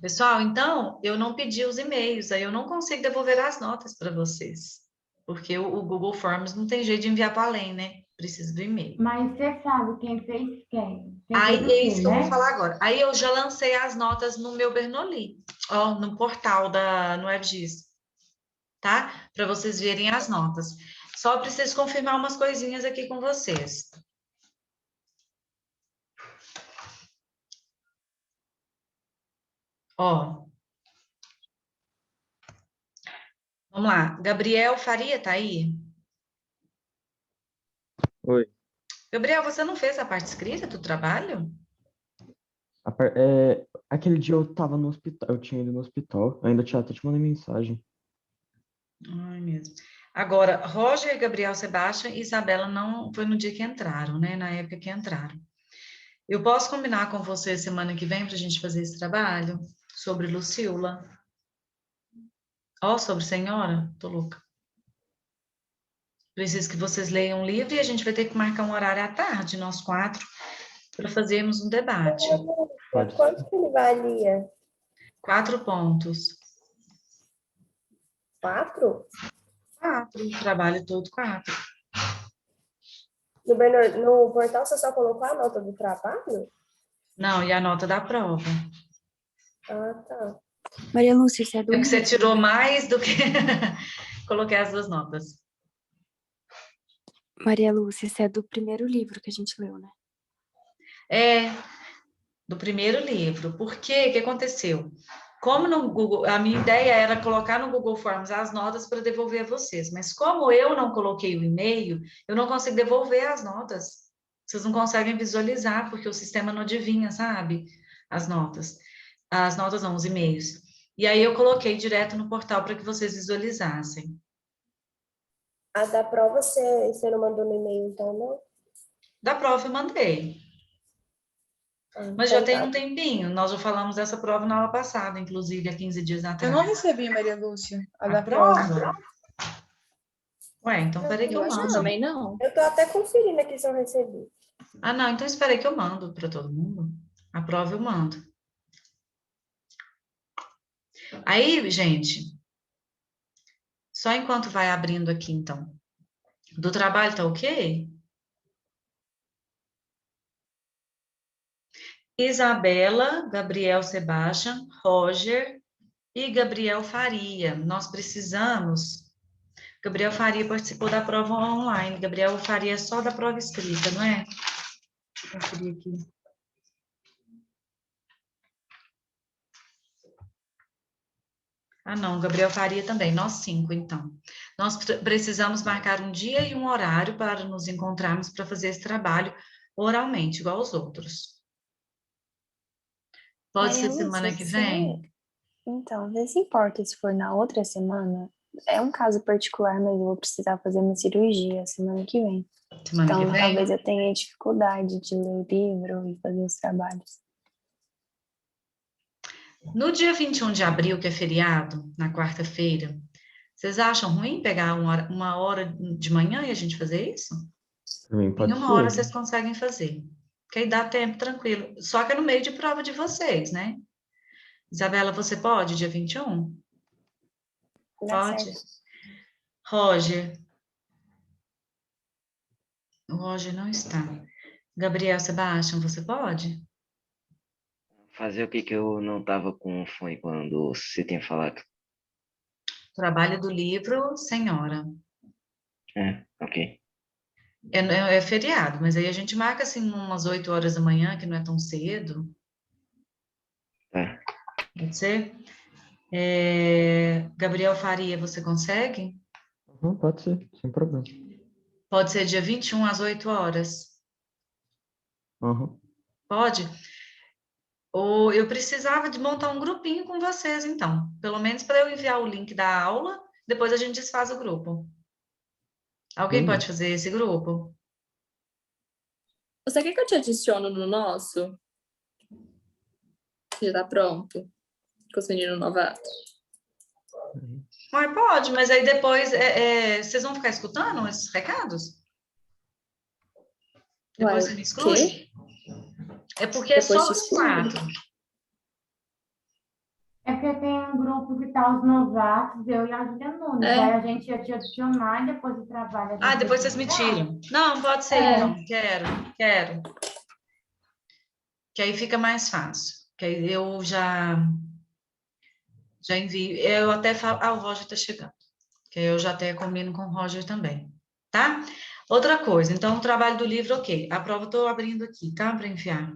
Pessoal, então, eu não pedi os e-mails, aí eu não consigo devolver as notas para vocês, porque o Google Forms não tem jeito de enviar para além, né? Preciso do e-mail. Mas você sabe quem fez quem? Quem Aí fez o é quê, isso que eu vou né? falar agora. Aí eu já lancei as notas no meu Bernoulli, ó, no portal no WebGIS, tá? Para vocês verem as notas. Só preciso confirmar umas coisinhas aqui com vocês. Ó, vamos lá. Gabriel Faria tá aí? Oi. Gabriel, você não fez a parte escrita do trabalho? Aquele dia eu tava no hospital, eu tinha ido no hospital, eu ainda tinha até te mandei mensagem. Ai, mesmo. Agora, Roger, Gabriel, Sebastião e Isabela não foi no dia que entraram, né? Na época que entraram. Eu posso combinar com você semana que vem para a gente fazer esse trabalho sobre Lucila? Ó, sobre Senhora? Tô louca. Preciso que vocês leiam um livro e a gente vai ter que marcar um horário à tarde, nós quatro, para fazermos um debate. Pode ser. Quanto que ele valia? 4 pontos. 4? 4, o trabalho todo 4. No portal você só colocou a nota do trabalho? Não, e a nota da prova. Ah, tá. Maria Lúcia, você é do É porque você livro, tirou né? mais do que... Coloquei as 2 notas. Maria Lúcia, você é do primeiro livro que a gente leu, né? É, do primeiro livro. Por quê? O que aconteceu? Como no Google, a minha ideia era colocar no Google Forms as notas para devolver a vocês, mas como eu não coloquei o e-mail, eu não consigo devolver as notas. Vocês não conseguem visualizar, porque o sistema não adivinha, sabe? As notas. As notas não, os e-mails. E aí eu coloquei direto no portal para que vocês visualizassem. A da prova você não mandou no e-mail, então, não? Da prova eu mandei. Ah, Mas já então tem tá. um tempinho. Nós já falamos dessa prova na aula passada, inclusive, há 15 dias Eu atrás. não recebi, Maria Lúcia, a A da prova. prova? Ué, então peraí que Eu eu acho que mando. também não. Eu tô até conferindo aqui se eu recebi. Ah, não, então espera aí que eu mando para todo mundo. A prova eu mando. Aí, gente, só enquanto vai abrindo aqui, então. Do trabalho tá ok? Isabela, Gabriel Sebastian, Roger e Gabriel Faria. Nós precisamos. Gabriel Faria participou da prova online. Gabriel Faria é só da prova escrita, não é? Deixa eu conferir aqui. Ah, não, Gabriel Faria também, nós 5, então. Nós precisamos marcar um dia e um horário para nos encontrarmos para fazer esse trabalho oralmente, igual aos outros. Pode ser Maria Lúcia, semana que vem? Então, vê se importa se for na outra semana. É um caso particular, mas eu vou precisar fazer uma cirurgia semana que vem. Semana que Então, vem? talvez eu tenha dificuldade de ler o livro e fazer os trabalhos. No dia 21 de abril, que é feriado, na quarta-feira, vocês acham ruim pegar uma hora de manhã e a gente fazer isso? Pra mim Em pode uma hora ser. vocês conseguem fazer. Porque aí dá tempo tranquilo. Só que é no meio de prova de vocês, né? Isabela, você pode, dia 21? Dá Pode? certo. Roger. O Roger não está. Gabriel Sebastião, você pode? Fazer o que que eu não tava com fome quando você tinha falado. Trabalho do livro, senhora. Ok. É feriado, mas aí a gente marca assim umas 8 horas da manhã, que não é tão cedo. Tá. Pode ser? Gabriel Faria, você consegue? Uhum, pode ser, sem problema. Pode ser dia 21 às 8 horas. Uhum. Pode? Ou eu precisava de montar um grupinho com vocês, então. Pelo menos para eu enviar o link da aula, depois a gente desfaz o grupo. Alguém pode Beleza. fazer esse grupo? Você quer que eu te adiciono no nosso? Já tá pronto. Com os meninos novatos. Mas pode, mas aí depois vocês vão ficar escutando esses recados? Depois Uai, você me quê? exclui? É porque é Depois só te os excluo. 4. grupo que tá os novatos, eu e a Julia Nunes. É. Aí a gente ia te adicionar e depois do trabalho. Ah, depois vocês me tiram. Não, pode ser, então. Quero. Que aí fica mais fácil. Que aí eu já envio. Eu até falo, o Roger tá chegando. Que aí eu já até combino com o Roger também, tá? Outra coisa, então o trabalho do livro, ok. A prova eu tô abrindo aqui, tá? Para enviar.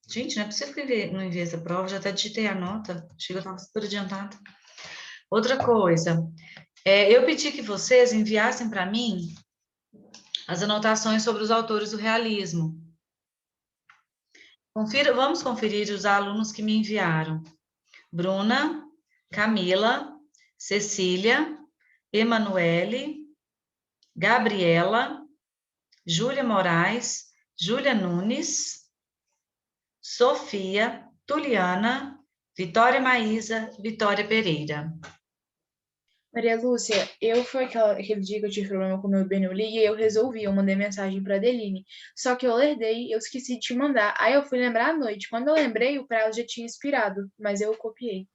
Gente, não é possível que eu não enviei essa prova, já até digitei a nota. Chega, eu tava super adiantada. Outra coisa, eu pedi que vocês enviassem para mim as anotações sobre os autores do realismo. Vamos conferir os alunos que me enviaram. Bruna, Camila, Cecília, Emanuele, Gabriela, Júlia Moraes, Júlia Nunes, Sofia, Tuliana, Vitória Maísa, Vitória Pereira. Maria Lúcia, foi aquele dia que eu tive problema com o meu Benuli e eu resolvi, eu mandei mensagem pra Adeline. Só que eu lerdei, eu esqueci de te mandar. Aí eu fui lembrar à noite. Quando eu lembrei, o prazo já tinha expirado, mas eu copiei.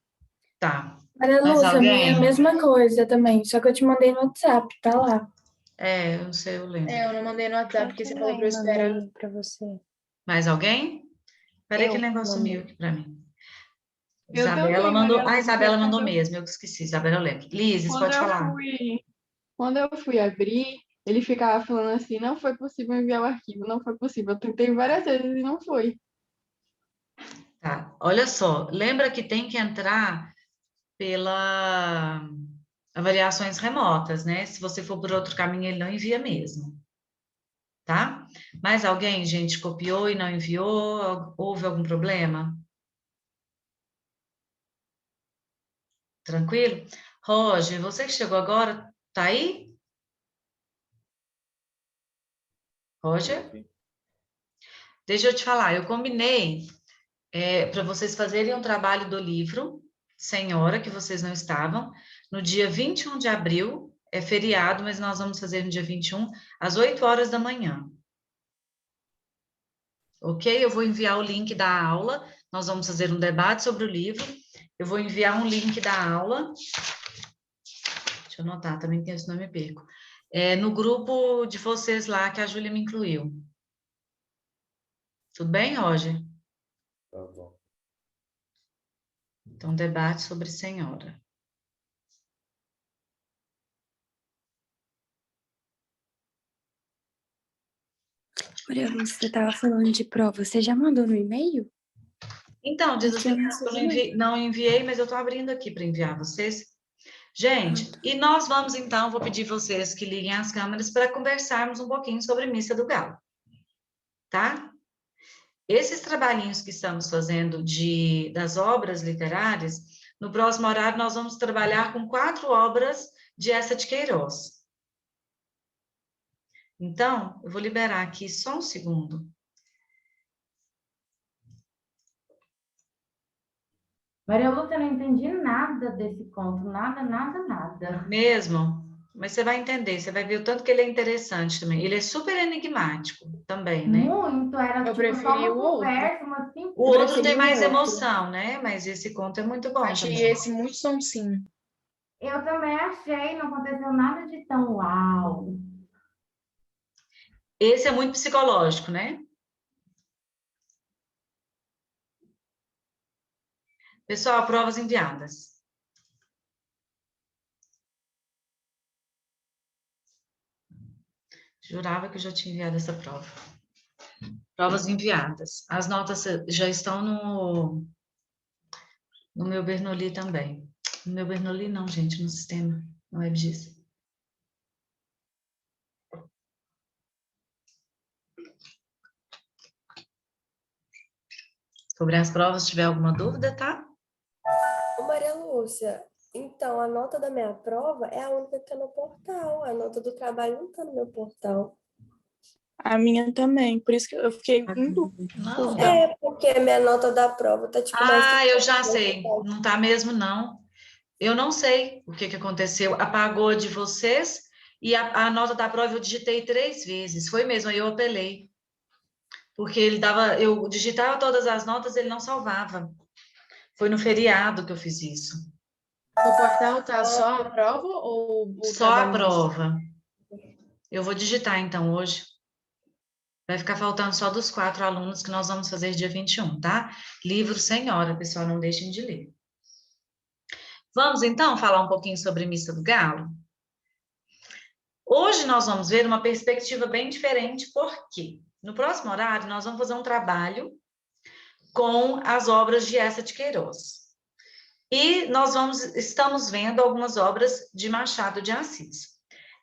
Tá. Maria Mais Lúcia, alguém? a mesma coisa também, só que eu te mandei no WhatsApp, tá lá. Eu sei, eu lembro. Eu não mandei no WhatsApp, porque você falou pra eu esperar. Mandei pra você. Mais alguém? Peraí que o negócio mandei. sumiu aqui pra mim. Eu Isabela também, mandou. Maria Lúcia, Isabela mandou quando eu- mesmo, eu esqueci. Isabela, eu lembro. Liz, pode falar. Quando eu fui abrir, ele ficava falando assim, não foi possível enviar o arquivo, não foi possível. Eu tentei várias vezes e não foi. Tá, olha só, lembra que tem que entrar pela avaliações remotas, né? Se você for por outro caminho, ele não envia mesmo. Tá? Mais alguém, gente, copiou e não enviou? Houve algum problema? Tranquilo? Roger, você que chegou agora, tá aí? Roger? Deixa eu te falar, eu combinei para vocês fazerem um trabalho do livro, Senhora, que vocês não estavam, no dia 21 de abril, é feriado, mas nós vamos fazer no dia 21, às 8 horas da manhã. Ok? Eu vou enviar o link da aula, nós vamos fazer um debate sobre o livro, eu vou enviar um link da aula, deixa eu anotar, também tem esse nome perco, no grupo de vocês lá, que a Júlia me incluiu. Tudo bem, Roger? Tá bom. Então, debate sobre Senhora. Maria Lúcia, você estava falando de prova, você já mandou no e-mail? Então, diz assim, eu não enviei, mas eu estou abrindo aqui para enviar vocês. Gente, e nós vamos então, vou pedir vocês que liguem as câmeras para conversarmos um pouquinho sobre Missa do Galo. Tá? Esses trabalhinhos que estamos fazendo das obras literárias, no próximo horário nós vamos trabalhar com 4 obras de Eça de Queiroz. Então, eu vou liberar aqui só um segundo. Maria Lúcia, eu não entendi nada desse conto, nada. Mesmo? Mas você vai entender, você vai ver o tanto que ele é interessante também. Ele é super enigmático também, né? Muito, era Eu tipo preferi só uma o outro. conversa, uma simples... O outro tem preferi o mais outro. emoção, né? Mas esse conto é muito bom Achei também. esse muito sonsinho. Eu também achei, não aconteceu nada de tão uau. Esse é muito psicológico, né? Pessoal, provas enviadas. Jurava que eu já tinha enviado essa prova. Provas enviadas. As notas já estão no meu Bernoulli também. No meu Bernoulli não, gente, no sistema, no WebGIS. Sobre as provas, se tiver alguma dúvida, tá? Ô, Maria Lúcia, então a nota da minha prova é a única que está no portal. A nota do trabalho não está no meu portal. A minha também, por isso que eu fiquei em dúvida. Não. É, porque a minha nota da prova tá tipo mais... Eu já sei. Não tá mesmo, não. Eu não sei o que aconteceu. Apagou de vocês e a nota da prova eu digitei 3 vezes. Foi mesmo, aí eu apelei. Porque eu digitava todas as notas, ele não salvava. Foi no feriado que eu fiz isso. No portal tá só a prova ou o Só a trabalho em si? prova. Eu vou digitar, então, hoje. Vai ficar faltando só dos 4 alunos que nós vamos fazer dia 21, tá? Livro sem hora, pessoal, não deixem de ler. Vamos, então, falar um pouquinho sobre Missa do Galo? Hoje nós vamos ver uma perspectiva bem diferente, porque no próximo horário nós vamos fazer um trabalho com as obras de Eça de Queiroz. E nós estamos vendo algumas obras de Machado de Assis.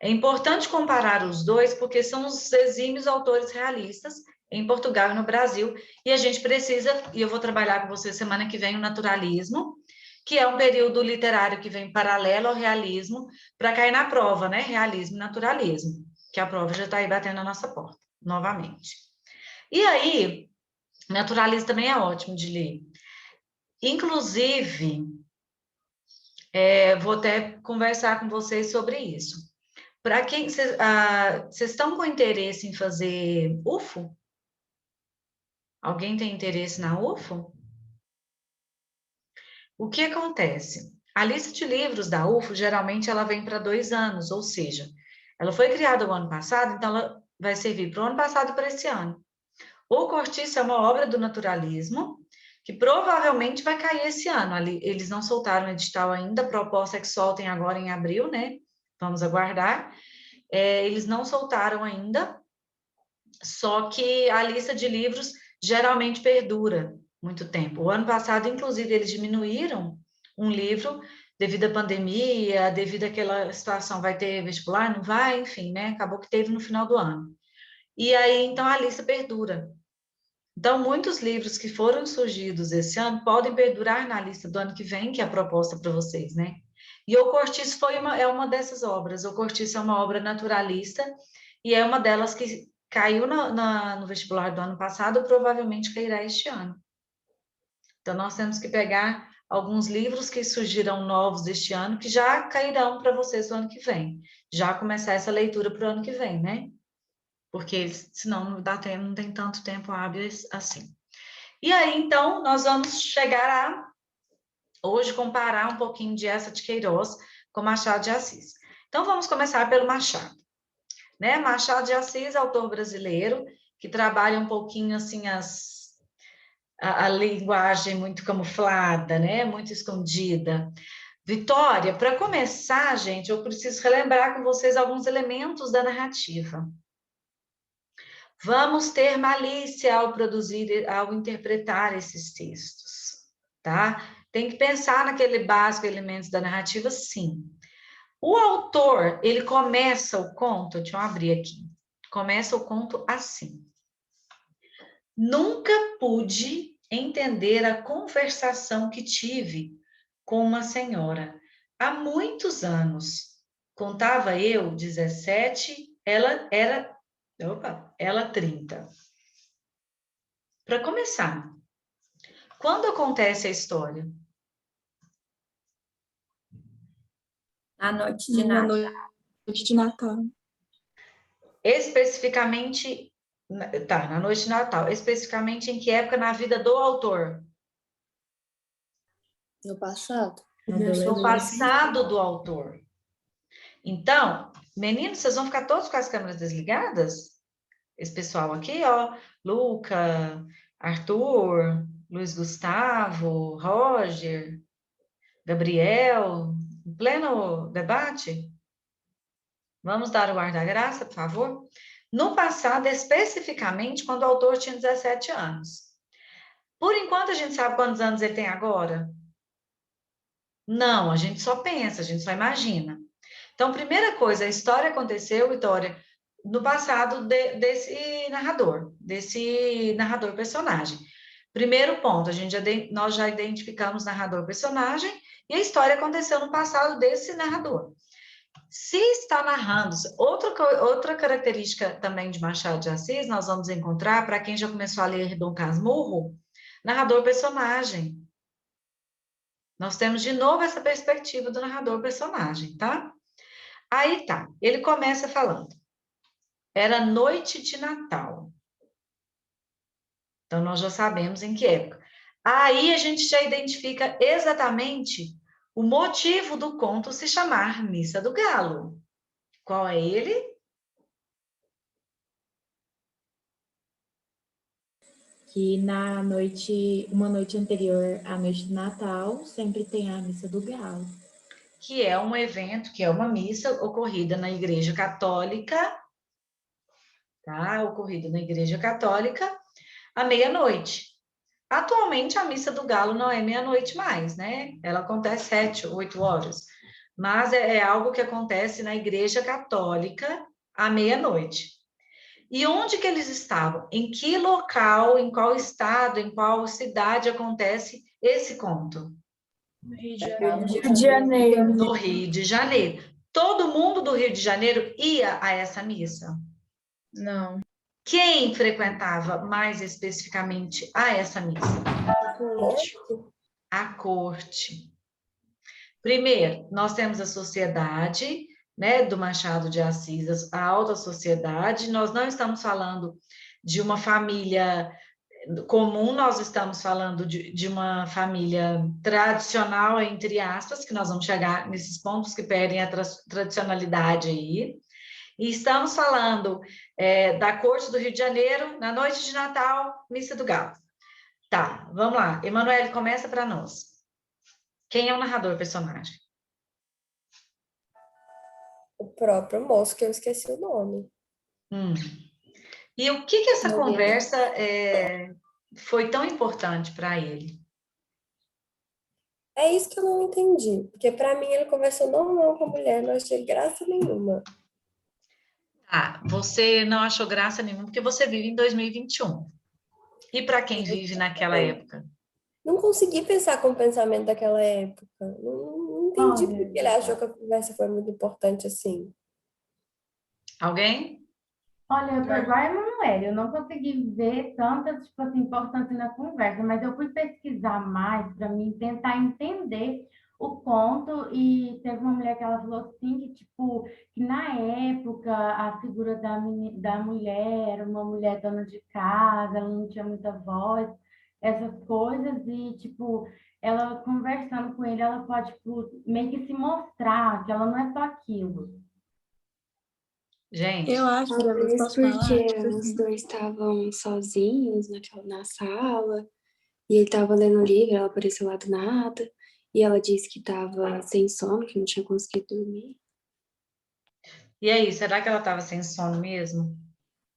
É importante comparar os dois, porque são os exímios autores realistas em Portugal e no Brasil, e a gente precisa, e eu vou trabalhar com você semana que vem, o naturalismo, que é um período literário que vem paralelo ao realismo, para cair na prova, né? Realismo e naturalismo, que a prova já está aí batendo na nossa porta, novamente. E aí, naturalismo também é ótimo de ler. Inclusive, vou até conversar com vocês sobre isso. Para quem vocês estão com interesse em fazer UFO? Alguém tem interesse na UFO? O que acontece? A lista de livros da UFO, geralmente, ela vem para 2 anos, ou seja, ela foi criada o ano passado, então ela vai servir para o ano passado e para esse ano. O Cortiço é uma obra do naturalismo, que provavelmente vai cair esse ano. Eles não soltaram o edital ainda, a proposta é que soltem agora em abril, né? Vamos aguardar. Eles não soltaram ainda, só que a lista de livros geralmente perdura muito tempo. O ano passado, inclusive, eles diminuíram um livro devido à pandemia, devido àquela situação, vai ter vestibular, não vai, enfim, né? Acabou que teve no final do ano. E aí, então, a lista perdura. Então, muitos livros que foram surgidos esse ano podem perdurar na lista do ano que vem, que é a proposta para vocês, né? E O Cortiço é uma dessas obras. O Cortiço é uma obra naturalista e é uma delas que caiu no vestibular do ano passado, provavelmente cairá este ano. Então, nós temos que pegar alguns livros que surgirão novos este ano, que já cairão para vocês no ano que vem. Já começar essa leitura para o ano que vem, né? Porque senão não dá tempo, não tem tanto tempo hábil assim. E aí, então, nós vamos chegar a, hoje, comparar um pouquinho de Eça de Queiroz com Machado de Assis. Então, vamos começar pelo Machado. Né? Machado de Assis, autor brasileiro, que trabalha um pouquinho, assim, a linguagem muito camuflada, né? Muito escondida. Vitória, para começar, gente, eu preciso relembrar com vocês alguns elementos da narrativa. Vamos ter malícia ao interpretar esses textos, tá? Tem que pensar naquele básico elementos da narrativa, sim. O autor, ele começa o conto, deixa eu abrir aqui, começa o conto assim. Nunca pude entender a conversação que tive com uma senhora há muitos anos. Contava eu 17, ela 30. Para começar, quando acontece a história? A noite de Na Natal. noite de Natal. Especificamente, na noite de Natal. Especificamente em que época na vida do autor? No passado. No passado do autor. Então, meninos, vocês vão ficar todos com as câmeras desligadas? Esse pessoal aqui, ó, Luca, Arthur, Luiz Gustavo, Roger, Gabriel, em pleno debate? Vamos dar o ar da graça, por favor? No passado, especificamente, quando o autor tinha 17 anos. Por enquanto, a gente sabe quantos anos ele tem agora? Não, a gente só pensa, a gente só imagina. Então, primeira coisa, a história aconteceu, Vitória, no passado desse narrador personagem. Primeiro ponto, nós já identificamos narrador-personagem e a história aconteceu no passado desse narrador. Se está narrando, outra característica também de Machado de Assis, nós vamos encontrar, para quem já começou a ler Dom Casmurro, narrador-personagem. Nós temos de novo essa perspectiva do narrador-personagem, tá? Aí tá, ele começa falando. Era noite de Natal. Então, nós já sabemos em que época. Aí a gente já identifica exatamente o motivo do conto se chamar Missa do Galo. Qual é ele? Que uma noite anterior à noite de Natal, sempre tem a missa do galo. Que é um evento, que é uma missa ocorrida na Igreja Católica, tá? Ocorrida na Igreja Católica à meia-noite. Atualmente, a missa do galo não é meia-noite mais, né? Ela acontece 7, 8 horas. Mas é algo que acontece na Igreja Católica à meia-noite. E onde que eles estavam? Em que local, em qual estado, em qual cidade acontece esse conto? No Rio Rio de Janeiro. No Rio de Janeiro. Todo mundo do Rio de Janeiro ia a essa missa? Não. Quem frequentava mais especificamente a essa missa? A corte. Primeiro, nós temos a sociedade, né, do Machado de Assis, a alta sociedade. Nós não estamos falando de uma família comum, nós estamos falando de uma família tradicional, entre aspas, que nós vamos chegar nesses pontos que perdem a tradicionalidade aí. E estamos falando da corte do Rio de Janeiro, na noite de Natal, Missa do Galo. Tá, vamos lá. Emanuele, começa para nós. Quem é o narrador personagem? O próprio moço, que eu esqueci o nome. E o que essa Nogueira. conversa foi tão importante para ele? É isso que eu não entendi. Porque para mim ele conversou normal com a mulher, não achei graça nenhuma. Ah, você não achou graça nenhuma porque você vive em 2021. E para quem vive naquela época? Não consegui pensar com o pensamento daquela época. Não entendi porque ele achou que a conversa foi muito importante assim. Alguém? Olha, eu tô igual a Emanuele, eu não consegui ver tanta, tipo assim, importância na conversa, mas eu fui pesquisar mais para mim tentar entender o conto e teve uma mulher que ela falou assim que, tipo, que na época a figura da mulher era uma mulher dona de casa, ela não tinha muita voz, essas coisas, e, tipo, ela conversando com ele, ela pode, tipo, meio que se mostrar que ela não é só aquilo. Gente, Eu acho que Talvez posso falar, porque tipo os assim, dois estavam sozinhos na sala, e ele estava lendo o livro, ela apareceu lá do nada, e ela disse que estava sem sono, que não tinha conseguido dormir. e aí, será que ela estava sem sono mesmo?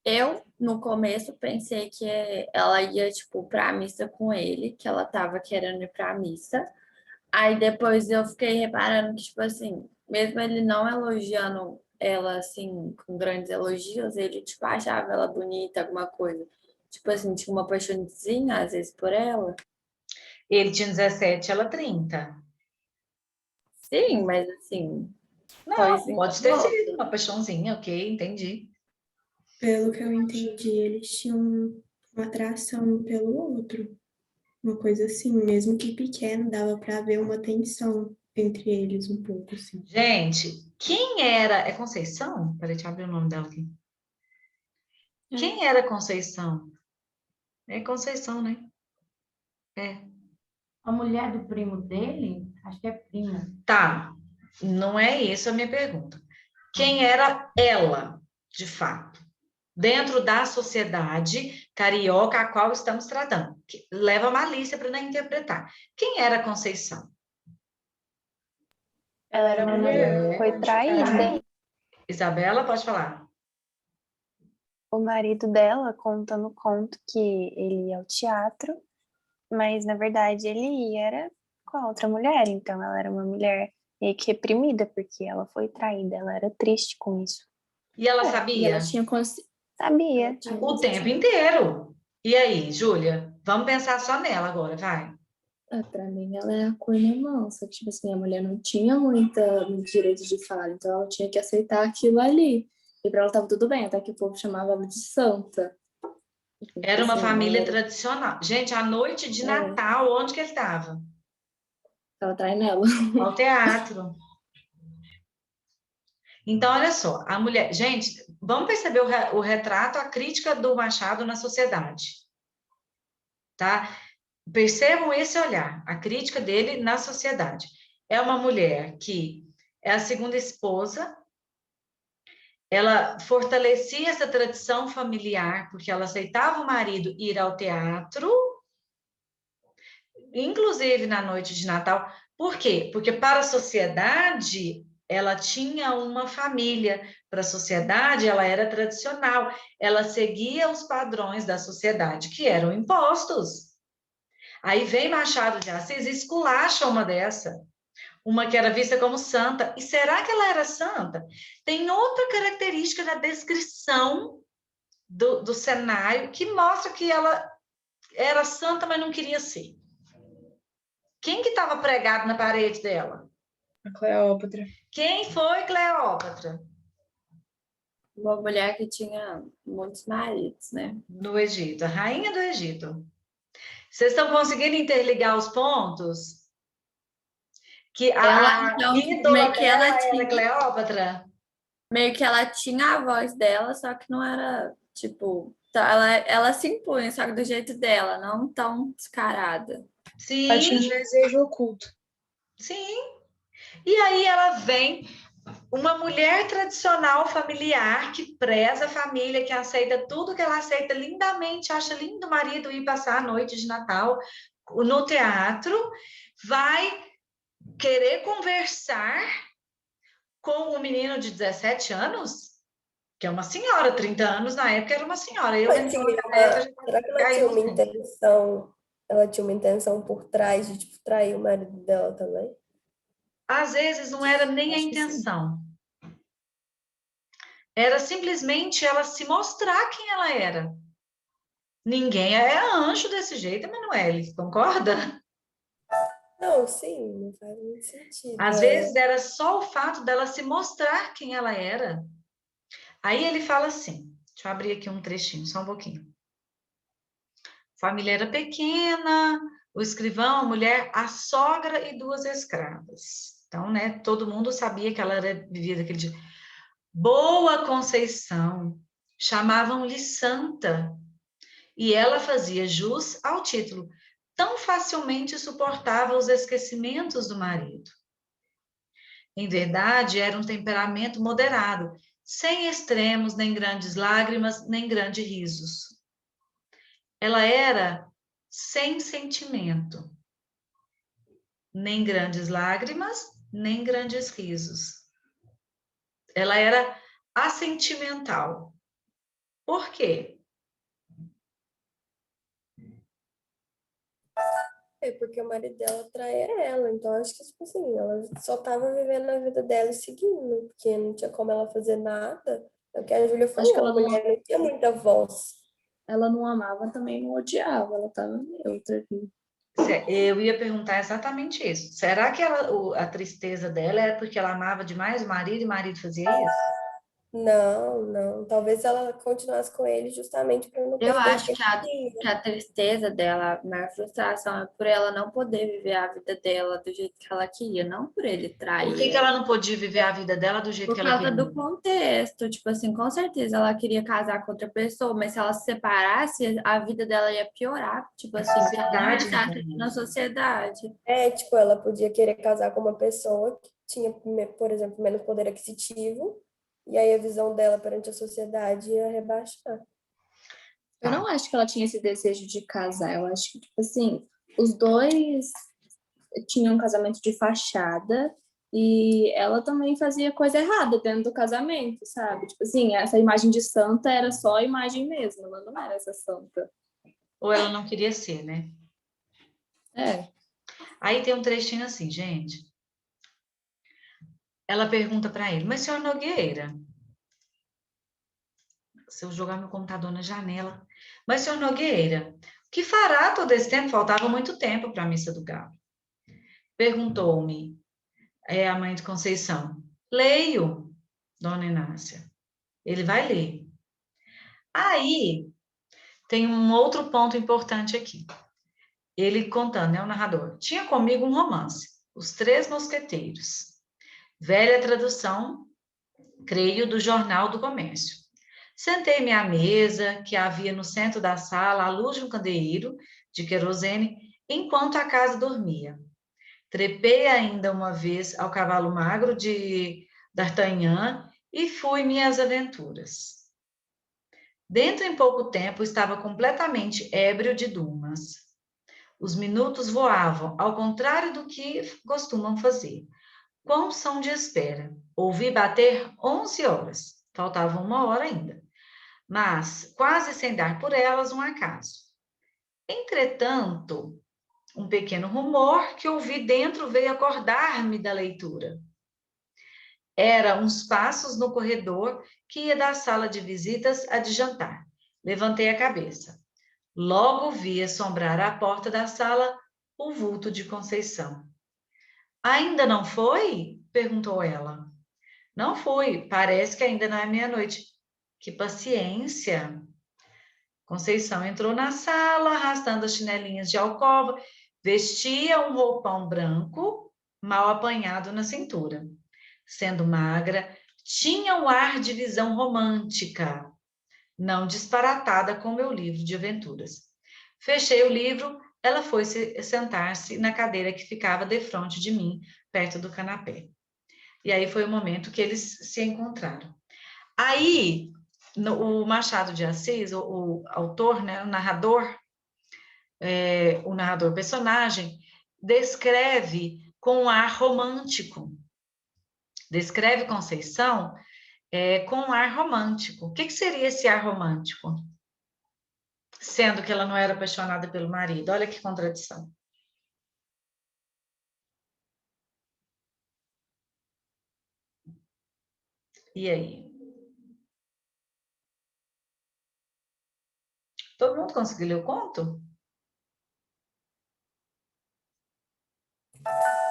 Eu, no começo, pensei que ela ia, tipo, pra missa com ele, que ela tava querendo ir pra missa. Aí depois eu fiquei reparando que, tipo assim, mesmo ele não elogiando ela, assim, com grandes elogios, ele, tipo, achava ela bonita, alguma coisa. Tipo assim, tinha uma paixãozinha, às vezes, por ela. Ele tinha 17, ela 30. Sim, mas assim... Não, pode ter sido uma paixãozinha, ok, entendi. Pelo que eu entendi, eles tinham uma atração um pelo outro. Uma coisa assim, mesmo que pequeno, dava para ver uma tensão entre eles um pouco, assim. Gente, quem era... É Conceição? Peraí, deixa eu abrir o nome dela aqui. Quem era Conceição? É Conceição, né? É. A mulher do primo dele? Acho que é prima. Tá, não é isso a minha pergunta. Quem era ela, de fato? Dentro da sociedade carioca a qual estamos tratando. Leva malícia para não interpretar. Quem era Conceição? Ela era mulher. foi traída. Isabela, pode falar. O marido dela conta no conto que ele ia ao teatro, mas na verdade ele era com a outra mulher, então ela era uma mulher meio que reprimida, porque ela foi traída, ela era triste com isso. E ela sabia? E ela tinha sabia. O tempo inteiro. E aí, Júlia? Vamos pensar só nela agora, vai. Pra mim ela é a corna mansa, tipo assim, a mulher não tinha muito direito de fala, então ela tinha que aceitar aquilo ali. E pra ela tava tudo bem, até que o povo chamava ela de santa. Era uma Assim, família ela- tradicional. Gente, a noite de Natal, onde que ele estava? Ela trai nela. Ao teatro. Então, olha só, a mulher... Gente, vamos perceber o retrato, a crítica do Machado na sociedade. Tá? Percebam esse olhar, a crítica dele na sociedade. é uma mulher que é a segunda esposa, ela fortalecia essa tradição familiar, porque ela aceitava o marido ir ao teatro, inclusive na noite de Natal. Por quê? Porque para a sociedade, ela tinha uma família. Para a sociedade, ela era tradicional. Ela seguia os padrões da sociedade, que eram impostos. Aí vem Machado de Assis e esculacha uma dessa. Uma que era vista como santa. E será que ela era santa? Tem outra característica na descrição do cenário que mostra que ela era santa, mas não queria ser. Quem que estava pregado na parede dela? A Cleópatra. Quem foi Cleópatra? Uma mulher que tinha muitos maridos, né? No Egito, a rainha do Egito. Vocês estão conseguindo interligar os pontos? Que Ela, a então, ídola meio que dela ela era tinha, Cleópatra? meio que ela tinha a voz dela, só que não era, tipo... Ela se impunha, só que do jeito dela, não tão descarada. Sim. Ela tinha um desejo oculto. Sim. E aí ela vem, uma mulher tradicional familiar que preza a família, que aceita tudo que ela aceita lindamente, acha lindo o marido ir passar a noite de Natal no teatro, vai querer conversar com um menino de 17 anos, que é uma senhora, 30 anos na época era uma senhora. Será que ela tinha uma intenção, ela tinha uma intenção por trás de tipo, trair o marido dela também? Às vezes não era nem a intenção. Era simplesmente ela se mostrar quem ela era. Ninguém é anjo desse jeito, Emanuele, concorda? Não, sim, não faz muito sentido. Às vezes era só o fato dela se mostrar quem ela era. Aí ele fala assim, deixa eu abrir aqui um trechinho, só um pouquinho. A família era pequena, o escrivão, a mulher, a sogra e 2 escravas. Então, né, todo mundo sabia que ela vivia daquele dia. Boa Conceição, chamavam-lhe santa, e ela fazia jus ao título. Tão facilmente suportava os esquecimentos do marido. Em verdade, era um temperamento moderado, sem extremos, nem grandes lágrimas, nem grandes risos. Ela era sem sentimento, nem grandes lágrimas, nem grandes risos. Ela era assentimental. Por quê? É porque o marido dela traía ela, então acho que, tipo assim, ela só tava vivendo a vida dela e seguindo, porque não tinha como ela fazer nada. É o que a Júlia falou, Acho que ela a mulher não tinha muita voz. Ela não amava, também não odiava, ela tava neutra aqui. Eu ia perguntar exatamente isso. Será que a tristeza dela era porque ela amava demais o marido e o marido fazia isso? Não. Talvez ela continuasse com ele justamente para não Eu perder acho que a tristeza dela, a maior frustração é por ela não poder viver a vida dela do jeito que ela queria, não por ele trair. Por que ela não podia viver a vida dela do jeito que ela queria? Por causa do contexto, tipo assim, com certeza ela queria casar com outra pessoa, mas se ela se separasse, a vida dela ia piorar, tipo assim, sociedade, na sociedade. É, tipo, ela podia querer casar com uma pessoa que tinha, por exemplo, menos poder aquisitivo, e aí a visão dela perante a sociedade ia rebaixar. Eu não acho que ela tinha esse desejo de casar. Eu acho que, tipo assim, os dois tinham um casamento de fachada e ela também fazia coisa errada dentro do casamento, sabe? Tipo assim, essa imagem de santa era só a imagem mesmo, ela não era essa santa. Ou ela não queria ser, né? É. Aí tem um trechinho assim, gente. Ela pergunta para ele, mas senhor Nogueira, se eu jogar meu computador na janela, mas senhor Nogueira, o que fará todo esse tempo? Faltava muito tempo para a missa do galo. Perguntou-me a mãe de Conceição. Leio, dona Inácia. Ele vai ler. Aí tem um outro ponto importante aqui. Ele contando, né, o narrador. Tinha comigo um romance, Os Três Mosqueteiros. Velha tradução, creio, do Jornal do Comércio. Sentei-me à mesa, que havia no centro da sala, à luz de um candeeiro de querosene, enquanto a casa dormia. Trepei ainda uma vez ao cavalo magro de D'Artagnan e fui minhas aventuras. Dentro em pouco tempo estava completamente ébrio de Dumas. Os minutos voavam, ao contrário do que costumam fazer. Quão são de espera? Ouvi bater 11 horas. Faltava 1 hora ainda. Mas, quase sem dar por elas, um acaso. Entretanto, um pequeno rumor que ouvi dentro veio acordar-me da leitura. Era uns passos no corredor que ia da sala de visitas à de jantar. Levantei a cabeça. Logo vi assombrar à porta da sala o vulto de Conceição. Ainda não foi? Perguntou ela. Não fui, parece que ainda não é meia-noite. Que paciência! Conceição entrou na sala, arrastando as chinelinhas de alcova, vestia um roupão branco, mal apanhado na cintura. Sendo magra, tinha um ar de visão romântica, não disparatada com meu livro de aventuras. Fechei o livro, ela foi sentar-se na cadeira que ficava defronte de mim, perto do canapé. E aí foi o momento que eles se encontraram. Aí, o Machado de Assis, o autor, né, o narrador personagem, descreve com um ar romântico. Descreve Conceição com um ar romântico. O que seria esse ar romântico? Sendo que ela não era apaixonada pelo marido. Olha que contradição. E aí? Todo mundo conseguiu ler o conto?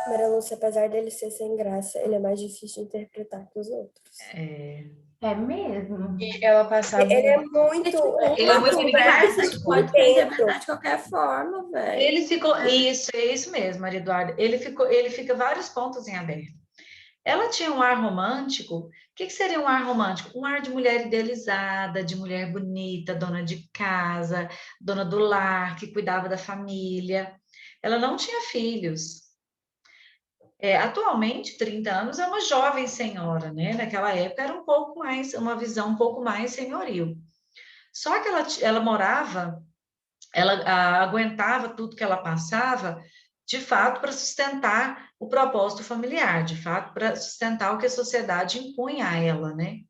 Maria Lúcia, apesar dele ser sem graça, ele é mais difícil de interpretar que os outros. É mesmo. E ela passava. Ele é muito. Ele é muito enigmático. Pode interpretar de qualquer forma, velho. Ele ficou. Isso, é isso mesmo, Maria Eduarda. Ele fica vários pontos em aberto. Ela tinha um ar romântico. O que seria um ar romântico? Um ar de mulher idealizada, de mulher bonita, dona de casa, dona do lar, que cuidava da família. Ela não tinha filhos. Atualmente, 30 anos, é uma jovem senhora, né? Naquela época era um pouco mais, uma visão um pouco mais senhoril. Só que ela morava, ela aguentava tudo que ela passava, de fato, para sustentar o propósito familiar, de fato, para sustentar o que a sociedade impunha a ela, né?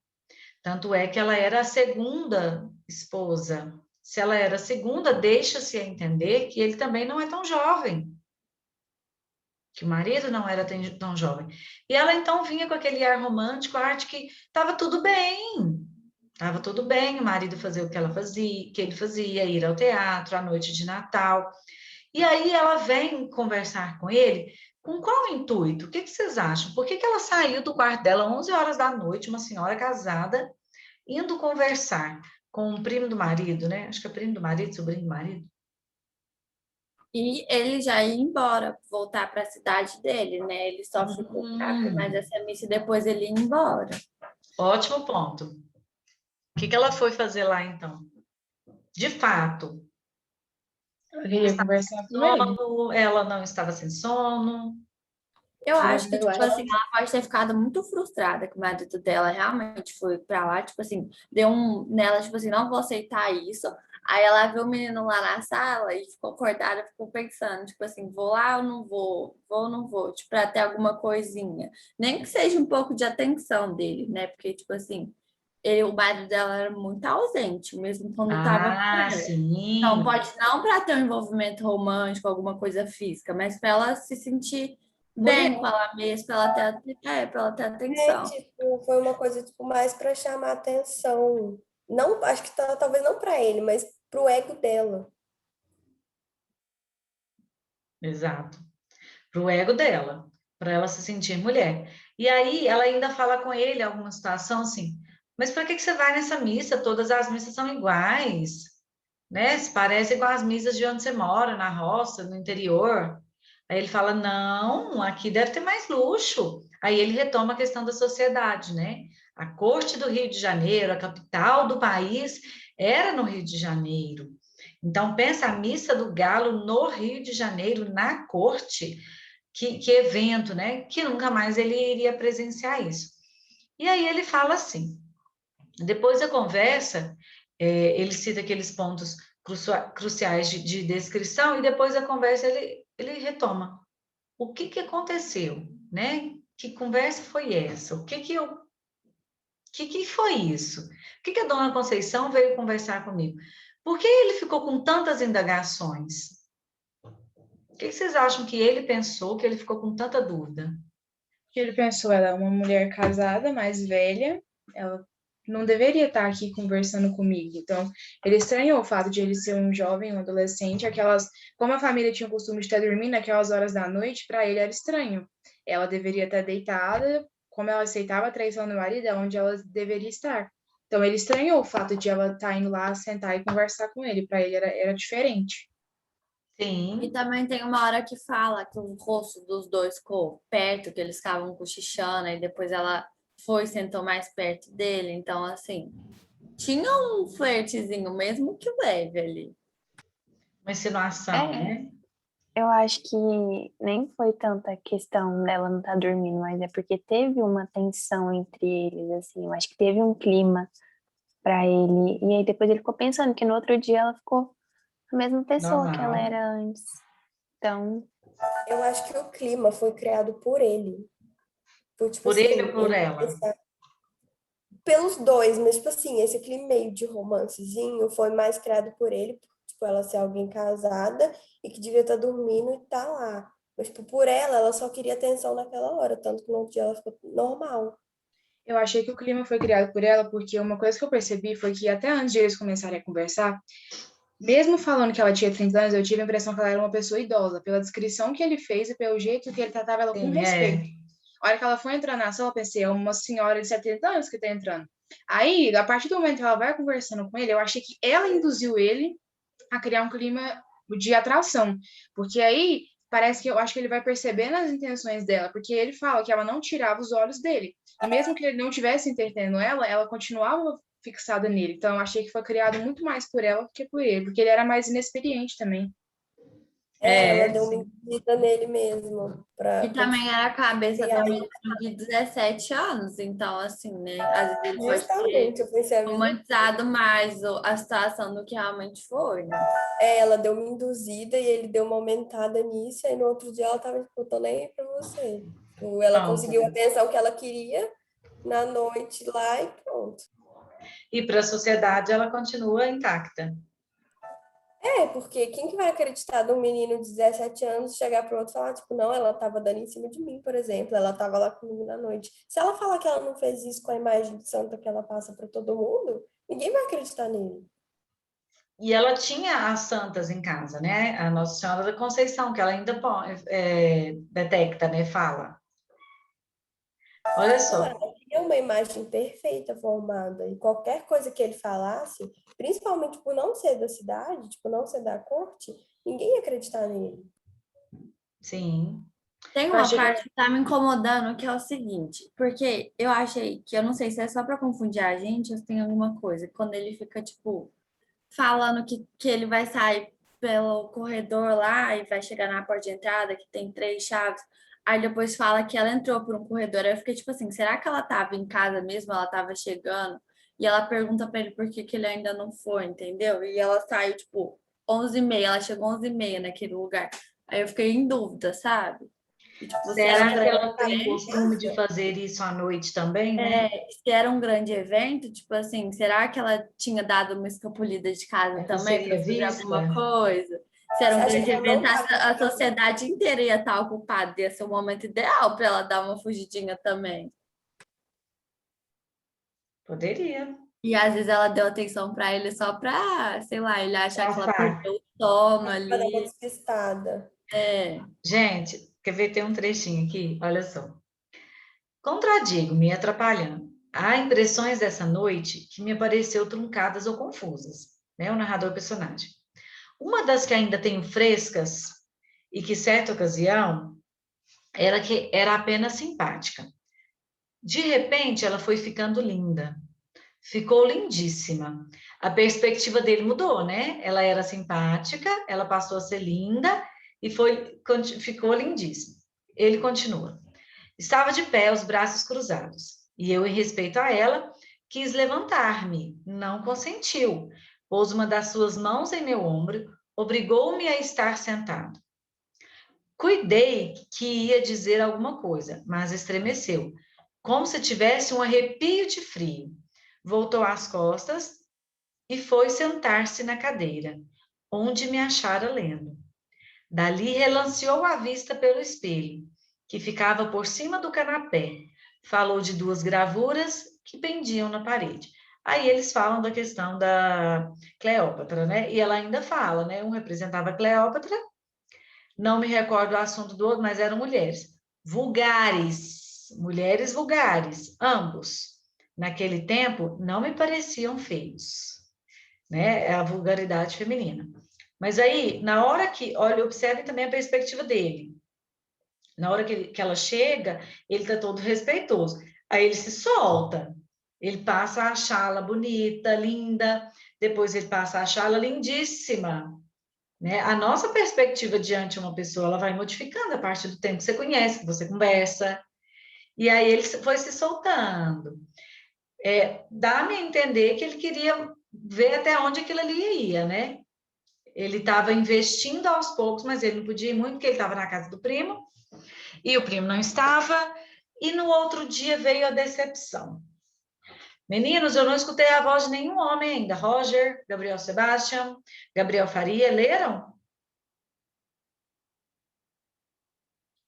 Tanto é que ela era a segunda esposa. Se ela era a segunda, deixa-se a entender que ele também não é tão jovem, que o marido não era tão jovem. E ela, então, vinha com aquele ar romântico, ar de que estava tudo bem, o marido fazia o que ele fazia, ir ao teatro, à noite de Natal. E aí ela vem conversar com ele, com qual intuito? O que vocês acham? Por que ela saiu do quarto dela 11 horas da noite, uma senhora casada, indo conversar com um primo do marido, né? Acho que é primo do marido, sobrinho do marido. E ele já ia embora, voltar para a cidade dele, né? Ele só ficou mais essa missa e depois ele ia embora. Ótimo ponto. O que ela foi fazer lá, então? De fato, Eu queria conversar com ele. Ela não estava sem sono. Eu acho que, tipo assim, ela pode ter ficado muito frustrada que o marido dela realmente foi pra lá, tipo assim, deu nela, tipo assim, não vou aceitar isso. Aí ela viu o menino lá na sala e ficou acordada, ficou pensando, tipo assim, vou lá ou não vou? Vou ou não vou? Tipo, pra ter alguma coisinha. Nem que seja um pouco de atenção dele, né? Porque, tipo assim, o marido dela era muito ausente, mesmo quando tava com ela. Sim. Então, pode não para ter um envolvimento romântico, alguma coisa física, mas para ela se sentir bem com ela mesma, para ela ter atenção. Foi uma coisa mais para chamar atenção. Não, acho que talvez não para ele, mas para o ego dela. Exato. Para o ego dela, para ela se sentir mulher. E aí ela ainda fala com ele alguma situação assim, mas para que você vai nessa missa? Todas as missas são iguais, né? Se parecem com as missas de onde você mora, na roça, no interior. Aí ele fala, não, aqui deve ter mais luxo. Aí ele retoma a questão da sociedade, né? A corte do Rio de Janeiro, a capital do país, era no Rio de Janeiro. Então, pensa a missa do Galo no Rio de Janeiro, na corte. que evento, né? Que nunca mais ele iria presenciar isso. E aí ele fala assim, depois da conversa, ele cita aqueles pontos cruciais de descrição, e depois da conversa ele retoma. O que aconteceu, né? Que conversa foi essa? O que foi isso? O que a dona Conceição veio conversar comigo? Por que ele ficou com tantas indagações? O que vocês acham que ele pensou, que ele ficou com tanta dúvida? Que ele pensou, ela é uma mulher casada, mais velha, ela não deveria estar aqui conversando comigo. Então, ele estranhou o fato de ele ser um jovem, um adolescente, como a família tinha o costume de estar dormindo naquelas horas da noite, para ele era estranho. Ela deveria estar deitada, como ela aceitava a traição do marido, é onde ela deveria estar. Então, ele estranhou o fato de ela estar indo lá sentar e conversar com ele. Para ele era diferente. Sim. E também tem uma hora que fala que o rosto dos dois ficou perto, que eles ficavam cochichando, e depois ela foi e sentou mais perto dele. Então, assim, tinha um flertezinho, mesmo que leve ali. Uma insinuação, né? Eu acho que nem foi tanta questão dela não estar dormindo, mas é porque teve uma tensão entre eles, assim. Eu acho que teve um clima para ele. E aí depois ele ficou pensando que no outro dia ela ficou a mesma pessoa que ela era antes. Então... Eu acho que o clima foi criado por ele. Por ele ou por ela? Pelos dois, mas, tipo assim, esse clima meio de romancezinho foi mais criado por ele, tipo, ela ser alguém casada e que devia estar dormindo e tá lá. Mas, tipo, por ela só queria atenção naquela hora, tanto que no outro dia ela ficou normal. Eu achei que o clima foi criado por ela, porque uma coisa que eu percebi foi que até antes de eles começarem a conversar, mesmo falando que ela tinha 30 anos, eu tive a impressão que ela era uma pessoa idosa, pela descrição que ele fez e pelo jeito que ele tratava ela com respeito. A hora que ela foi entrar na sala, eu pensei, é uma senhora de 70 anos que tá entrando. Aí, a partir do momento que ela vai conversando com ele, eu achei que ela induziu ele a criar um clima de atração. Porque aí, parece que eu acho que ele vai percebendo as intenções dela, porque ele fala que ela não tirava os olhos dele. E mesmo que ele não tivesse entretendo ela continuava fixada nele. Então, eu achei que foi criado muito mais por ela do que por ele, porque ele era mais inexperiente também. Ela deu uma induzida nele mesmo. E também era a cabeça também de 17 anos, então, assim, né? Às vezes ele pode ter romantizado mais a situação do que realmente foi, né? Ela deu uma induzida e ele deu uma aumentada nisso, aí no outro dia ela tava tipo, tô nem aí pra você. Ela conseguiu a atenção que ela queria na noite lá e pronto. E para a sociedade ela continua intacta. Porque quem que vai acreditar de um menino de 17 anos chegar para outro e falar, tipo, não, ela tava dando em cima de mim, por exemplo, ela tava lá comigo na noite. Se ela falar que ela não fez isso com a imagem de santa que ela passa para todo mundo, ninguém vai acreditar nele. E ela tinha as santas em casa, né? A Nossa Senhora da Conceição, que ela ainda detecta, né? Fala. Olha só. Ela tinha uma imagem perfeita formada, e qualquer coisa que ele falasse, principalmente por não ser da cidade, tipo, não ser da corte, ninguém ia acreditar nele. Sim. Tem uma parte que tá me incomodando, que é o seguinte, porque eu achei que, eu não sei se é só para confundir a gente ou se tem alguma coisa, quando ele fica, tipo, falando que ele vai sair pelo corredor lá e vai chegar na porta de entrada, que tem 3 chaves, aí depois fala que ela entrou por um corredor, aí eu fiquei tipo assim, será que ela tava em casa mesmo, ela tava chegando, e ela pergunta para ele por que ele ainda não foi, entendeu? E ela saiu, tipo, 11h30, ela chegou 11h30 naquele lugar, aí eu fiquei em dúvida, sabe? E, tipo, será que ela tem o costume de fazer isso à noite também, né? Se era um grande evento, tipo assim, será que ela tinha dado uma escapulida de casa também para fazer alguma coisa? Se era um grande evento, a sociedade inteira ia estar ocupada, ia ser o momento ideal para ela dar uma fugidinha também. Poderia. E às vezes ela deu atenção para ele só para, sei lá, ele achar que ela perdeu o sono ali. Para dar uma despistada. Gente, quer ver? Tem um trechinho aqui, olha só. Contradigo, me atrapalhando. Há impressões dessa noite que me pareceu truncadas ou confusas, né? O narrador personagem. Uma das que ainda tenho frescas e que, certa ocasião, era que era apenas simpática. De repente, ela foi ficando linda. Ficou lindíssima. A perspectiva dele mudou, né? Ela era simpática, ela passou a ser linda e ficou lindíssima. Ele continua. Estava de pé, os braços cruzados, e eu, em respeito a ela, quis levantar-me. Não consentiu. Pôs uma das suas mãos em meu ombro, obrigou-me a estar sentado. Cuidei que ia dizer alguma coisa, mas estremeceu, como se tivesse um arrepio de frio. Voltou às costas e foi sentar-se na cadeira, onde me achara lendo. Dali relanceou a vista pelo espelho, que ficava por cima do canapé. Falou de 2 gravuras que pendiam na parede. Aí eles falam da questão da Cleópatra, né? E ela ainda fala, né? Um representava a Cleópatra, não me recordo o assunto do outro, mas eram mulheres. Vulgares, mulheres vulgares, ambos. Naquele tempo, não me pareciam feios, né? É a vulgaridade feminina. Mas aí, na hora que, olha, observe também a perspectiva dele. Na hora que ela chega, ele está todo respeitoso. Aí ele se solta. Ele passa a achá-la bonita, linda. Depois ele passa a achá-la lindíssima. Né? A nossa perspectiva diante de uma pessoa, ela vai modificando a partir do tempo que você conhece, que você conversa. E aí ele foi se soltando. Dá-me a entender que ele queria ver até onde aquilo ali ia, né? Ele estava investindo aos poucos, mas ele não podia ir muito, porque ele estava na casa do primo, e o primo não estava, e no outro dia veio a decepção. Meninos, eu não escutei a voz de nenhum homem ainda. Roger, Gabriel Sebastião, Gabriel Faria, leram?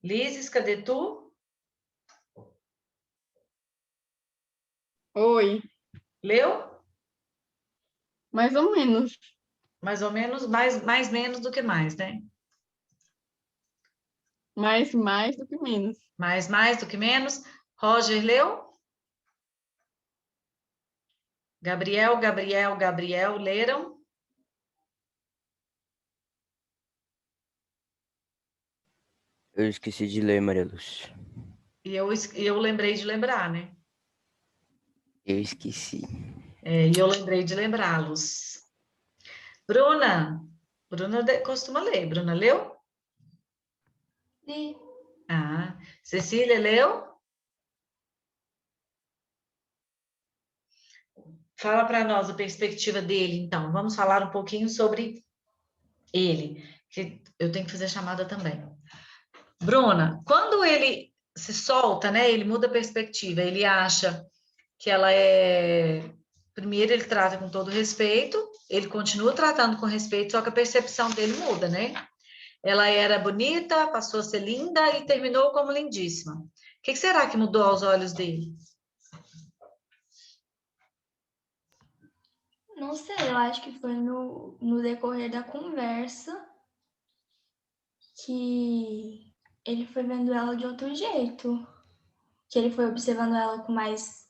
Lises, cadê tu? Oi, Leu? mais ou menos. Mais ou menos, mais menos do que mais, né? Mais do que menos. Mais do que menos. Roger, leu? Gabriel, leram? Eu esqueci de ler, Maria Lúcia. E eu lembrei de lembrar, né? Eu esqueci. E eu lembrei de lembrá-los. Bruna costuma ler. Bruna, leu? Li. Ah, Cecília, leu? Fala para nós a perspectiva dele, então. Vamos falar um pouquinho sobre ele, que eu tenho que fazer chamada também. Bruna, quando ele se solta, né? Ele muda a perspectiva, ele acha que ela é... Primeiro ele trata com todo respeito, ele continua tratando com respeito, só que a percepção dele muda, né? Ela era bonita, passou a ser linda e terminou como lindíssima. O que será que mudou aos olhos dele? Não sei, eu acho que foi no decorrer da conversa que ele foi vendo ela de outro jeito. Que ele foi observando ela com mais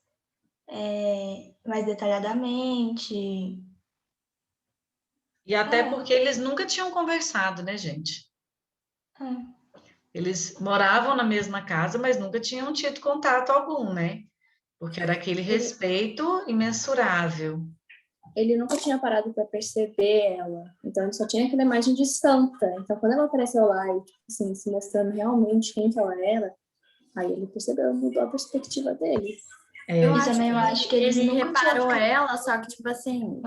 detalhadamente. E até porque eles nunca tinham conversado, né, gente? Eles moravam na mesma casa, mas nunca tinham tido contato algum, né? Porque era aquele respeito imensurável. Ele nunca tinha parado para perceber ela, então ele só tinha aquela imagem de santa. Então, quando ela apareceu lá e assim, se mostrando realmente quem que ela era, aí ele percebeu, mudou a perspectiva dele. Eu acho que ele reparou ela, só que, tipo assim,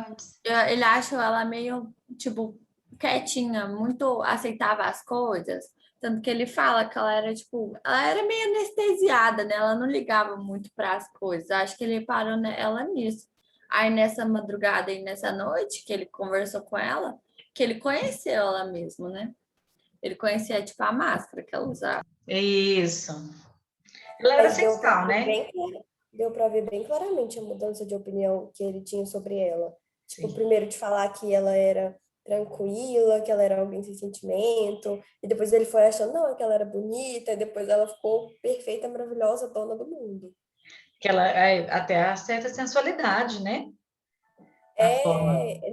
ele achou ela meio, tipo, quietinha, muito aceitava as coisas. Tanto que ele fala que ela era, tipo, ela era meio anestesiada, né? Ela não ligava muito para as coisas. Acho que ele reparou ela nisso. Aí, nessa madrugada e nessa noite que ele conversou com ela, que ele conheceu ela mesmo, né? Ele conhecia, tipo, a máscara que ela usava. Isso. Ela era sexual, né? Deu para ver bem claramente a mudança de opinião que ele tinha sobre ela. Tipo, primeiro de falar que ela era tranquila, que ela era alguém sem sentimento, e depois ele foi achando, não, que ela era bonita, e depois ela ficou perfeita, maravilhosa, dona do mundo. Que ela até a certa sensualidade, né?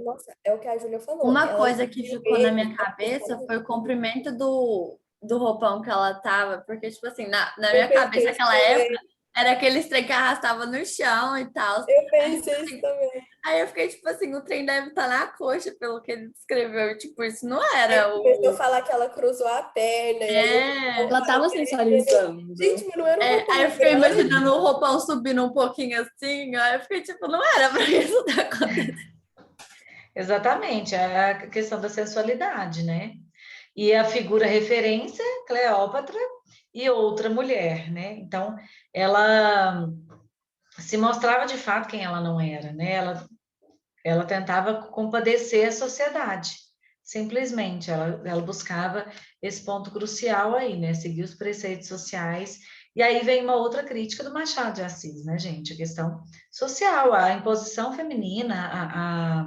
Nossa, é o que a Júlia falou. Uma coisa que ficou na minha cabeça foi o comprimento do roupão que ela tava, porque, tipo assim, na minha cabeça naquela época, era aqueles trem que arrastava no chão e tal. Eu pensei isso também. Aí eu fiquei tipo assim, o trem deve estar na coxa, pelo que ele descreveu. Tipo, isso não Aí era começou a o. falar que ela cruzou a perna, e aí eu Ela tava sensualizando. gente, mas não era um roupão Aí eu fiquei grande. imaginando o roupão subindo um pouquinho assim, aí eu fiquei tipo, não era pra isso tá acontecendo. Exatamente, é a questão da sensualidade, né? E a figura referência, Cleópatra e outra mulher, né? Então, ela se mostrava de fato quem ela não era, né? Ela tentava compadecer a sociedade, simplesmente, ela buscava esse ponto crucial aí, né? Seguir os preceitos sociais. E aí vem uma outra crítica do Machado de Assis, né, gente? A questão social, a imposição feminina, a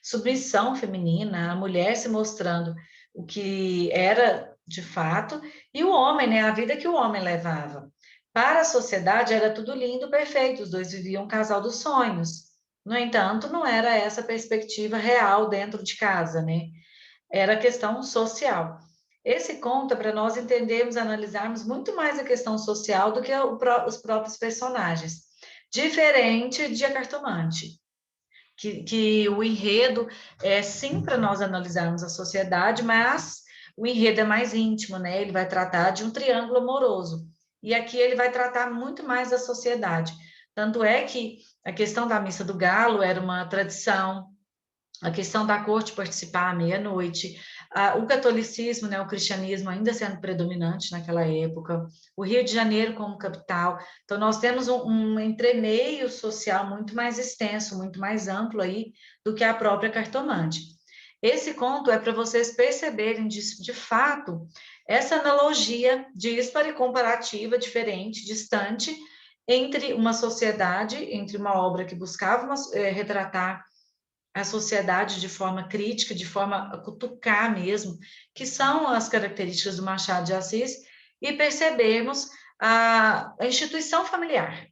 submissão feminina, a mulher se mostrando o que era de fato, e o homem, né, a vida que o homem levava. Para a sociedade era tudo lindo, perfeito, os dois viviam um casal dos sonhos. No entanto, não era essa a perspectiva real dentro de casa, né? Era a questão social. Esse conto é para nós entendermos, analisarmos muito mais a questão social do que os próprios personagens. Diferente de A Cartomante, que o enredo é sim para nós analisarmos a sociedade, mas o enredo é mais íntimo, né? Ele vai tratar de um triângulo amoroso. E aqui ele vai tratar muito mais da sociedade. Tanto é que a questão da missa do galo era uma tradição, a questão da corte participar à meia-noite, o catolicismo, né, o cristianismo ainda sendo predominante naquela época, o Rio de Janeiro como capital. Então, nós temos um entremeio social muito mais extenso, muito mais amplo aí do que a própria Cartomante. Esse conto é para vocês perceberem, de fato, essa analogia díspara e comparativa, diferente, distante, entre uma sociedade, entre uma obra que buscava retratar a sociedade de forma crítica, de forma a cutucar mesmo, que são as características do Machado de Assis, e percebermos a instituição familiar.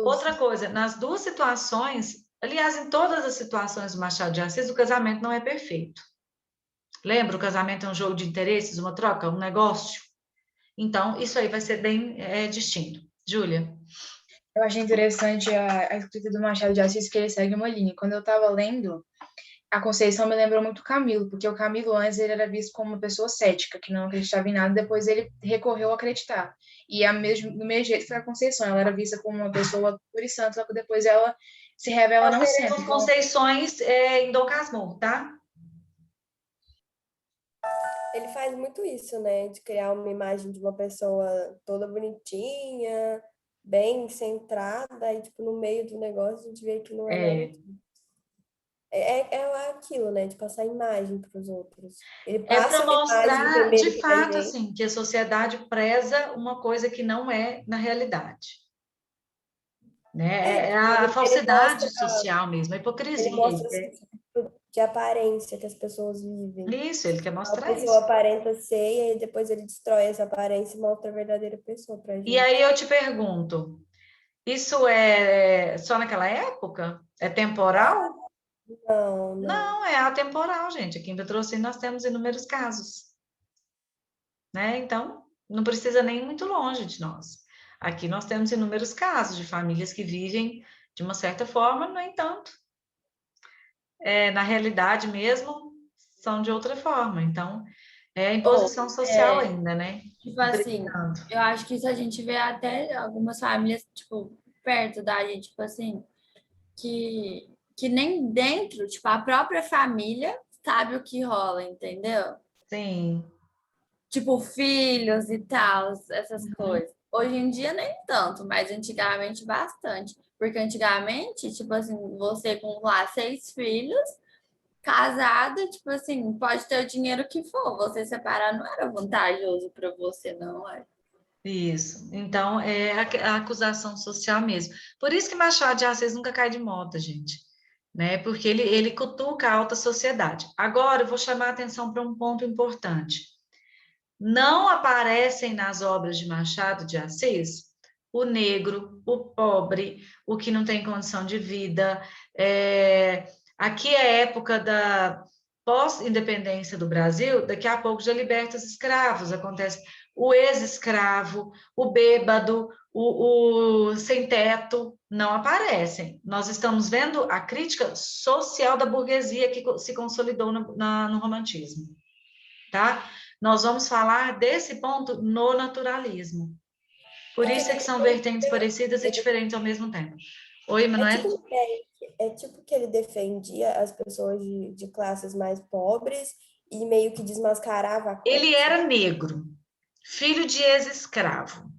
Outra coisa, nas duas situações, aliás, em todas as situações do Machado de Assis, o casamento não é perfeito. Lembra, o casamento é um jogo de interesses, uma troca, um negócio? Então, isso aí vai ser bem distinto. Júlia? Eu achei interessante a escrita do Machado de Assis, que ele segue uma linha. Quando eu estava lendo, a Conceição me lembrou muito o Camilo, porque o Camilo antes ele era visto como uma pessoa cética, que não acreditava em nada, depois ele recorreu a acreditar. E do mesmo jeito que a Conceição, ela era vista como uma pessoa pura e santa, só que depois ela se revela não sendo. Nós teremos Conceições em Dom Casmurro, tá? Ele faz muito isso, né? De criar uma imagem de uma pessoa toda bonitinha, bem centrada, e tipo, no meio do negócio a gente vê que não é nada. É aquilo, né? De passar imagem para os outros. Ele passa para mostrar, de fato, que assim, que a sociedade preza uma coisa que não é na realidade. Né? É a falsidade social mesmo, a hipocrisia. Ele mostra de aparência que as pessoas vivem. Isso, ele quer mostrar isso. A pessoa aparenta ser e depois ele destrói essa aparência e mostra a verdadeira pessoa pra gente. E aí eu te pergunto, isso é só naquela época? É temporal? Não. Não, é atemporal, gente. Aqui em Petrocínio nós temos inúmeros casos. Né? Então, não precisa nem ir muito longe de nós. Aqui nós temos inúmeros casos de famílias que vivem de uma certa forma, no entanto, na realidade mesmo, são de outra forma. Então, é imposição social ainda, né? Tipo assim, eu acho que isso a gente vê até algumas famílias, tipo, perto da gente, tipo assim, que nem dentro, tipo, a própria família sabe o que rola, entendeu? Sim. Tipo, filhos e tal, essas coisas. Hoje em dia nem tanto, mas antigamente bastante. Porque antigamente, tipo assim, você com lá 6 filhos, casada, tipo assim, pode ter o dinheiro que for. Você separar não era vantajoso para você, não é? Isso. Então, é a acusação social mesmo. Por isso que Machado de Assis nunca cai de moda, gente. Né? Porque ele cutuca a alta sociedade. Agora, eu vou chamar a atenção para um ponto importante. Não aparecem nas obras de Machado de Assis o negro, o pobre, o que não tem condição de vida. Aqui é a época da pós-independência do Brasil, daqui a pouco já liberta os escravos, acontece o ex-escravo, o bêbado, o sem-teto, não aparecem. Nós estamos vendo a crítica social da burguesia que se consolidou no romantismo, tá? Nós vamos falar desse ponto no naturalismo. Por isso é que são vertentes parecidas e diferentes ao mesmo tempo. Oi, Emanuele? É tipo que ele defendia as pessoas de classes mais pobres e meio que desmascarava a corte. Ele era negro, filho de ex-escravo.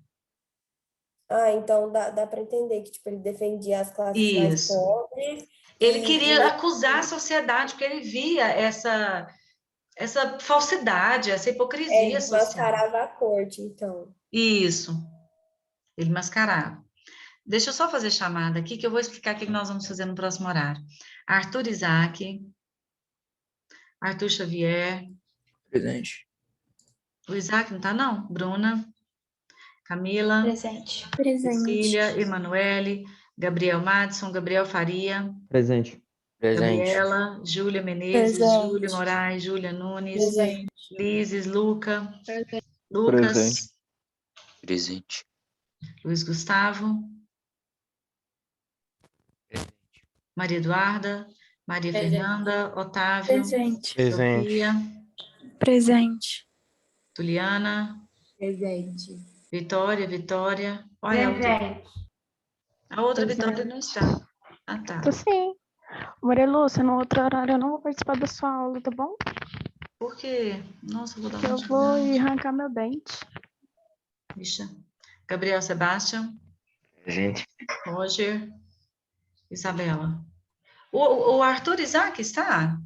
Ah, então dá para entender que tipo, ele defendia as classes mais pobres. Ele queria acusar a sociedade, porque ele via essa falsidade, essa hipocrisia ele social. desmascarava a corte, então. Isso, ele mascarava. Deixa eu só fazer chamada aqui, que eu vou explicar o que nós vamos fazer no próximo horário. Arthur Isaac, Arthur Xavier. Presente. O Isaac não tá, não? Bruna, Camila. Presente. Cecília, Emanuele, Gabriel Madison, Gabriel Faria. Presente. Gabriela, Júlia Menezes, Presente. Júlia Moraes, Júlia Nunes, Presente. Lises, Luca, Presente. Lucas, Presente. Luiz Gustavo, Maria Eduarda, Maria Presente. Fernanda, Otávio, Presente. Sofia, Presente. Tuliana, Presente. Vitória. Olha, a outra Vitória não está. Ah, tá. Tô sim. Maria Lúcia, no outro horário eu não vou participar da sua aula, tá bom? Por quê? Nossa, eu vou dar Porque uma eu vou ir arrancar meu dente. Bicha. Gabriel Sebastião. Gente. Roger. Isabela. O Arthur Isaac está?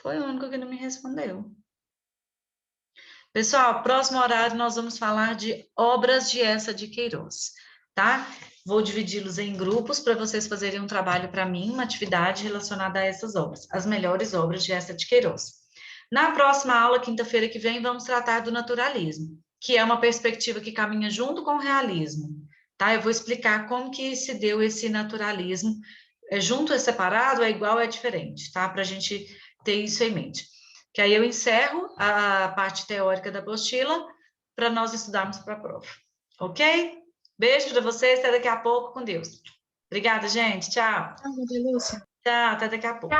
Foi o único que não me respondeu. Pessoal, próximo horário nós vamos falar de obras de Eça de Queiroz, tá? Vou dividi-los em grupos para vocês fazerem um trabalho para mim, uma atividade relacionada a essas obras, as melhores obras de Eça de Queiroz. Na próxima aula, quinta-feira que vem, vamos tratar do naturalismo, que é uma perspectiva que caminha junto com o realismo, tá? Eu vou explicar como que se deu esse naturalismo, junto é separado, é igual, é diferente, tá? Para a gente ter isso em mente. Que aí eu encerro a parte teórica da apostila para nós estudarmos para a prova. Ok? Beijo para vocês, até daqui a pouco, com Deus. Obrigada, gente. Tchau. Tchau, Maria Lúcia. Tchau, até daqui a pouco.